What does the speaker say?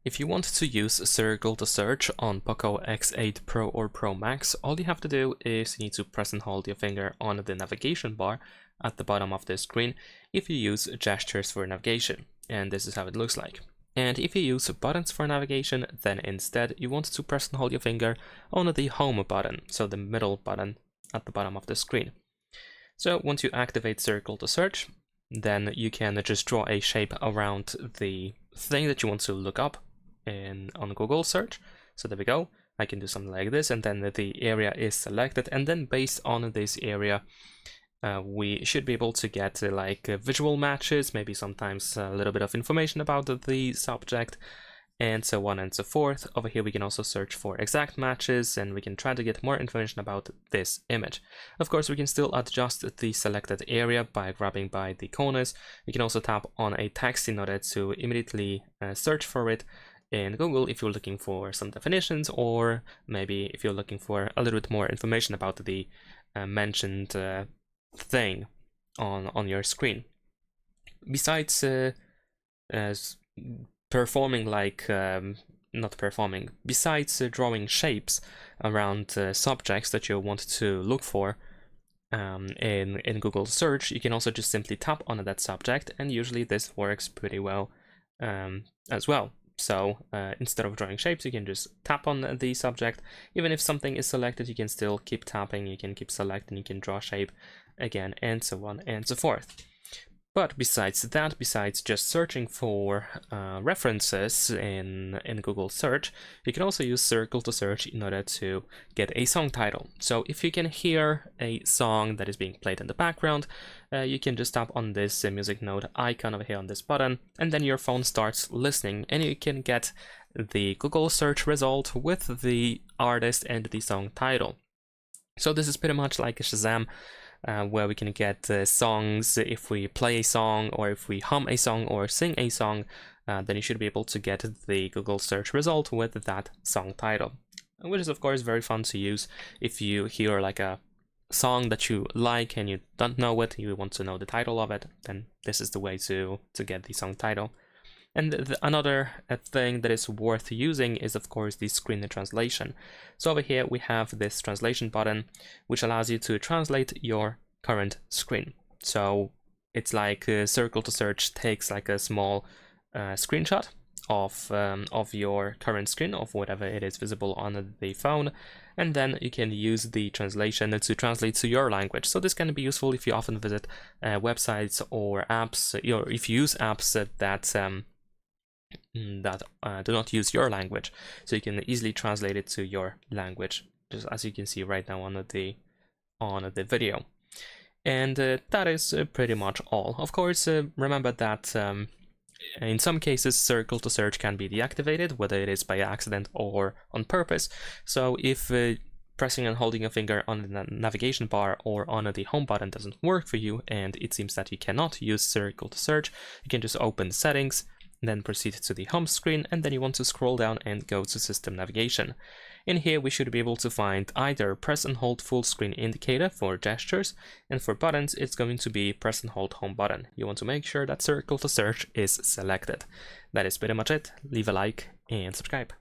If you want to use circle to search on POCO X8 Pro or Pro Max, all you have to do is you need to press and hold your finger on the navigation bar at the bottom of the screen if you use gestures for navigation, and this is how it looks like. And if you use buttons for navigation, then instead you want to press and hold your finger on the home button, so the middle button at the bottom of the screen. So once you activate circle to search, then you can just draw a shape around the thing that you want to look up on Google search. So there we go. I can do something like this, and then the area is selected, and then based on this area we should be able to get visual matches, maybe sometimes a little bit of information about the subject, and so on and so forth. Over here we can also search for exact matches, and we can try to get more information about this image. Of course, we can still adjust the selected area by grabbing by the corners. You can also tap on a text in order to immediately search for it in Google if you're looking for some definitions, or maybe if you're looking for a little bit more information about the mentioned thing on your screen. Besides besides drawing shapes around subjects that you want to look for in Google search, you can also just simply tap on that subject, and usually this works pretty well as well. So instead of drawing shapes, you can just tap on the subject. Even if something is selected, you can still keep tapping, you can keep selecting, you can draw shape again, and so on and so forth. But besides that, besides just searching for references in Google search, you can also use circle to search in order to get a song title. So if you can hear a song that is being played in the background, you can just tap on this music note icon over here on this button, and then your phone starts listening, and you can get the Google search result with the artist and the song title. So this is pretty much like a Shazam, where we can get songs. If we play a song, or if we hum a song or sing a song, then you should be able to get the Google search result with that song title, which is of course very fun to use if you hear like a song that you like and you don't know it, you want to know the title of it, then this is the way to get the song title. And another thing that is worth using is of course the screen translation. So over here we have this translation button, which allows you to translate your current screen. So it's like circle to search takes like a small screenshot of your current screen, of whatever it is visible on the phone, and then you can use the translation to translate to your language. So this can be useful if you often visit websites or apps, or if you use apps that do not use your language, so you can easily translate it to your language, just as you can see right now on the video. And that is pretty much all. Of course, remember that in some cases circle to search can be deactivated, whether it is by accident or on purpose. So if pressing and holding a finger on the navigation bar or on the home button doesn't work for you, and it seems that you cannot use circle to search, you can just open settings, then proceed to the home screen, and then you want to scroll down and go to system navigation. In here we should be able to find either press and hold full screen indicator for gestures, and for buttons it's going to be press and hold home button. You want to make sure that circle to search is selected. That is pretty much it. Leave a like and subscribe.